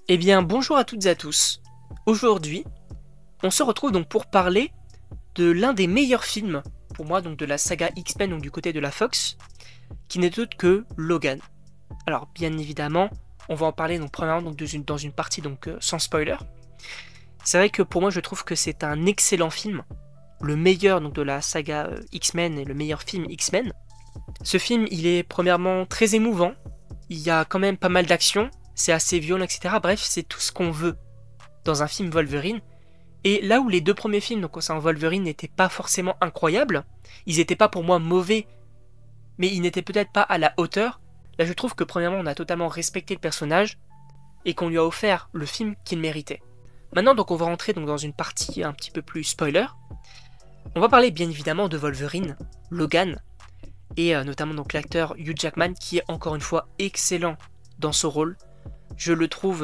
Eh bien, bonjour à toutes et à tous. Aujourd'hui, on se retrouve donc pour parler de l'un des meilleurs films, pour moi, donc de la saga X-Men, donc du côté de la Fox, qui n'est autre que Logan. Alors, bien évidemment, on va en parler donc premièrement donc, dans une partie donc sans spoiler. C'est vrai que pour moi, je trouve que c'est un excellent film, le meilleur donc de la saga X-Men et le meilleur film X-Men. Ce film, il est premièrement très émouvant. Il y a quand même pas mal d'action, c'est assez violent, etc. Bref, c'est tout ce qu'on veut dans un film Wolverine. Et là où les deux premiers films, donc concernant Wolverine, n'étaient pas forcément incroyables, ils n'étaient pas pour moi mauvais, mais ils n'étaient peut-être pas à la hauteur. Là, je trouve que premièrement, on a totalement respecté le personnage et qu'on lui a offert le film qu'il méritait. Maintenant, donc, on va rentrer donc, dans une partie un petit peu plus spoiler. On va parler bien évidemment de Wolverine, Logan, et notamment donc l'acteur Hugh Jackman qui est encore une fois excellent dans ce rôle. Je le trouve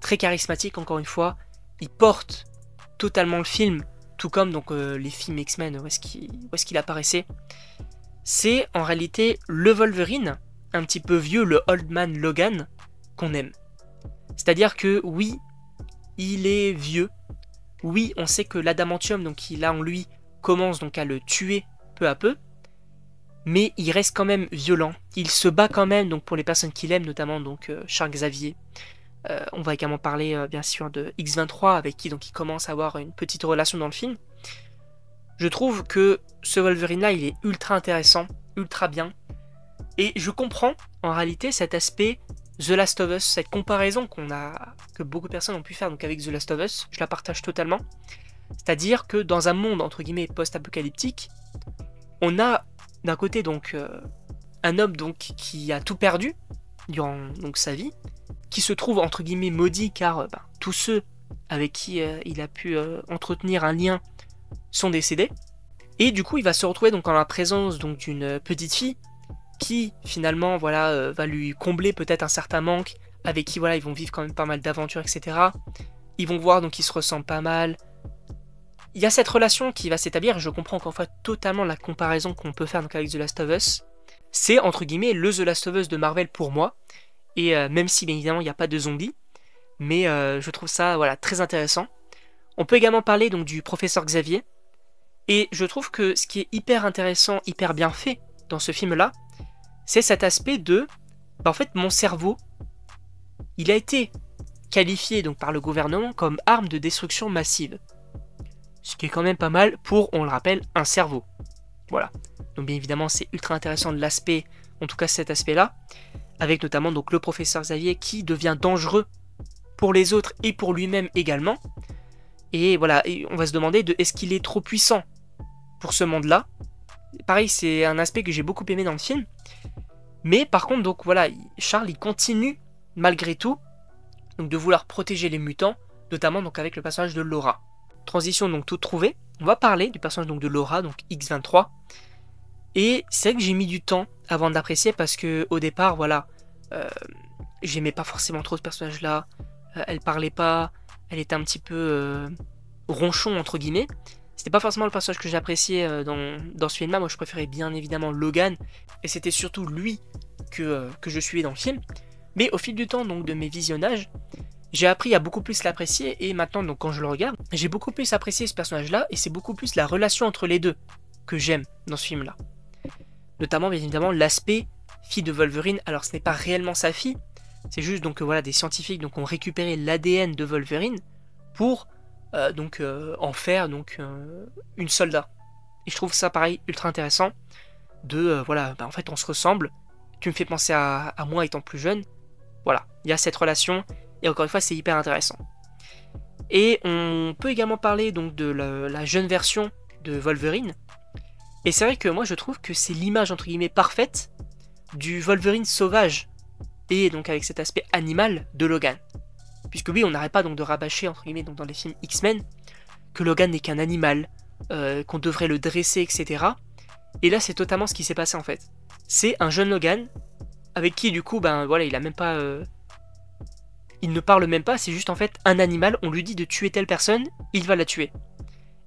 très charismatique encore une fois. Il porte totalement le film, tout comme donc les films X-Men où est-ce qu'il apparaissait. C'est en réalité le Wolverine, un petit peu vieux, le Old Man Logan, qu'on aime. C'est-à-dire que oui, il est vieux. Oui, on sait que l'adamantium donc qu'il a en lui commence donc à le tuer peu à peu. Mais il reste quand même violent. Il se bat quand même donc pour les personnes qu'il aime, notamment donc Charles Xavier. On va également parler bien sûr de X-23 avec qui donc il commence à avoir une petite relation dans le film. Je trouve que ce Wolverine là il est ultra intéressant, ultra bien. Et je comprends en réalité cet aspect The Last of Us, cette comparaison que beaucoup de personnes ont pu faire donc avec The Last of Us, je la partage totalement. C'est-à-dire que dans un monde entre guillemets post-apocalyptique, on a d'un côté donc un homme donc qui a tout perdu durant donc sa vie, qui se trouve entre guillemets maudit car tous ceux avec qui il a pu entretenir un lien sont décédés, et du coup il va se retrouver donc en la présence donc d'une petite fille qui finalement voilà va lui combler peut-être un certain manque, avec qui voilà ils vont vivre quand même pas mal d'aventures, etc. Ils vont voir donc qu'ils se ressemblent pas mal. Il y a cette relation qui va s'établir, et je comprends encore une fois totalement la comparaison qu'on peut faire donc avec The Last of Us. C'est entre guillemets le The Last of Us de Marvel pour moi, et même si bien évidemment il n'y a pas de zombies, mais je trouve ça voilà très intéressant. On peut également parler donc du professeur Xavier, et je trouve que ce qui est hyper intéressant, hyper bien fait dans ce film-là, c'est cet aspect de, en fait mon cerveau, il a été qualifié donc par le gouvernement comme arme de destruction massive. Ce qui est quand même pas mal pour, on le rappelle, un cerveau. Voilà. Donc bien évidemment, c'est ultra intéressant de l'aspect, en tout cas cet aspect-là, avec notamment donc le professeur Xavier qui devient dangereux pour les autres et pour lui-même également. Et voilà, et on va se demander de est-ce qu'il est trop puissant pour ce monde-là. Pareil, c'est un aspect que j'ai beaucoup aimé dans le film. Mais par contre, donc voilà, Charles il continue malgré tout donc de vouloir protéger les mutants, notamment donc avec le personnage de Laura. Transition donc toute trouvée, on va parler du personnage donc de Laura, donc X-23. Et c'est vrai que j'ai mis du temps avant d'apprécier parce que au départ, voilà, j'aimais pas forcément trop ce personnage-là. Elle parlait pas, elle était un petit peu ronchon entre guillemets. C'était pas forcément le personnage que j'appréciais dans ce film-là. Moi, je préférais bien évidemment Logan, et c'était surtout lui que je suivais dans le film. Mais au fil du temps donc de mes visionnages, j'ai appris à beaucoup plus l'apprécier, et maintenant donc quand je le regarde, j'ai beaucoup plus apprécié ce personnage-là, et c'est beaucoup plus la relation entre les deux que j'aime dans ce film-là. Notamment bien évidemment l'aspect fille de Wolverine. Alors ce n'est pas réellement sa fille, c'est juste donc voilà des scientifiques donc ont récupéré l'ADN de Wolverine pour en faire donc une soldat. Et je trouve ça pareil ultra intéressant de voilà en fait on se ressemble, tu me fais penser à moi étant plus jeune. Voilà, il y a cette relation. Et encore une fois, c'est hyper intéressant. Et on peut également parler donc de la jeune version de Wolverine. Et c'est vrai que moi je trouve que c'est l'image entre guillemets parfaite du Wolverine sauvage. Et donc avec cet aspect animal de Logan. Puisque oui, on n'arrête pas donc de rabâcher entre guillemets donc dans les films X-Men que Logan n'est qu'un animal, qu'on devrait le dresser, etc. Et là c'est totalement ce qui s'est passé en fait. C'est un jeune Logan avec qui du coup ben voilà il a même pas... il ne parle même pas, c'est juste en fait un animal, on lui dit de tuer telle personne, il va la tuer.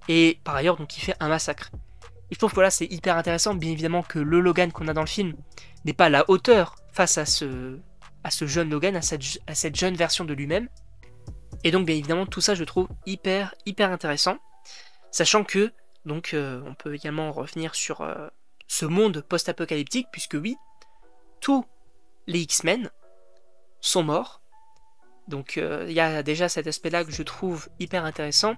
Et par ailleurs, donc il fait un massacre. Et je trouve que voilà, c'est hyper intéressant, bien évidemment que le Logan qu'on a dans le film n'est pas à la hauteur face à ce à ce jeune Logan, à cette jeune version de lui-même. Et donc bien évidemment tout ça je trouve hyper intéressant, sachant que donc on peut également revenir sur ce monde post-apocalyptique, puisque oui, tous les X-Men sont morts. Donc il y a déjà cet aspect-là que je trouve hyper intéressant,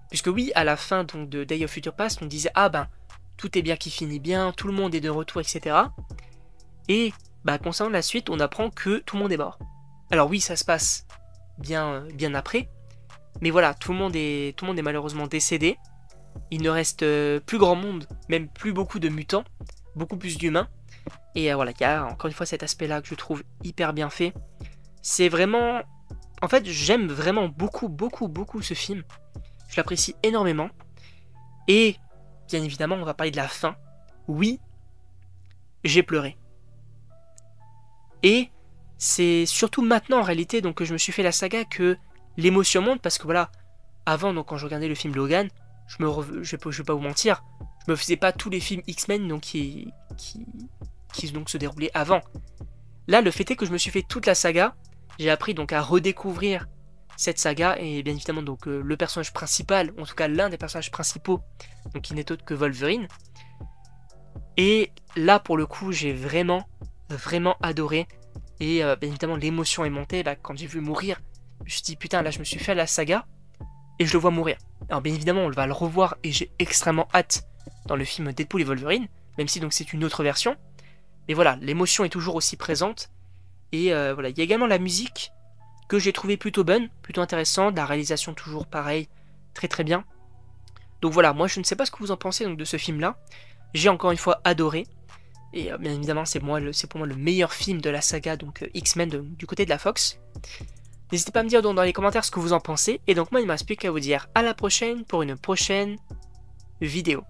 puisque oui, à la fin donc, de Day of Future Past, on disait ah ben tout est bien qui finit bien, tout le monde est de retour, etc. Et bah, concernant la suite, on apprend que tout le monde est mort. Alors oui, ça se passe bien après, mais voilà, tout le monde est malheureusement décédé. Il ne reste plus grand monde, même plus beaucoup de mutants, beaucoup plus d'humains. Et voilà, il y a encore une fois cet aspect-là que je trouve hyper bien fait. C'est vraiment... En fait, j'aime vraiment beaucoup ce film. Je l'apprécie énormément. Et, bien évidemment, on va parler de la fin. Oui, j'ai pleuré. Et c'est surtout maintenant, en réalité, donc, que je me suis fait la saga, que l'émotion monte, parce que voilà, avant, donc, quand je regardais le film Logan, je vais pas vous mentir, je me faisais pas tous les films X-Men donc, qui donc, se déroulaient avant. Là, le fait est que je me suis fait toute la saga, j'ai appris donc à redécouvrir cette saga, et bien évidemment donc le personnage principal, en tout cas l'un des personnages principaux, donc qui n'est autre que Wolverine. Et là pour le coup j'ai vraiment adoré, et bien évidemment l'émotion est montée là quand j'ai vu mourir. Je me suis dit putain, là je me suis fait la saga et je le vois mourir. Alors bien évidemment on va le revoir et j'ai extrêmement hâte dans le film Deadpool et Wolverine, même si donc c'est une autre version. Mais voilà, l'émotion est toujours aussi présente. Et voilà, il y a également la musique que j'ai trouvé plutôt bonne, plutôt intéressante, la réalisation toujours pareil, très bien. Donc voilà, moi je ne sais pas ce que vous en pensez donc, de ce film-là. J'ai encore une fois adoré. Et bien évidemment, c'est pour moi le meilleur film de la saga donc X-Men du côté de la Fox. N'hésitez pas à me dire donc, dans les commentaires ce que vous en pensez. Et donc moi il ne me reste plus qu'à vous dire à la prochaine pour une prochaine vidéo.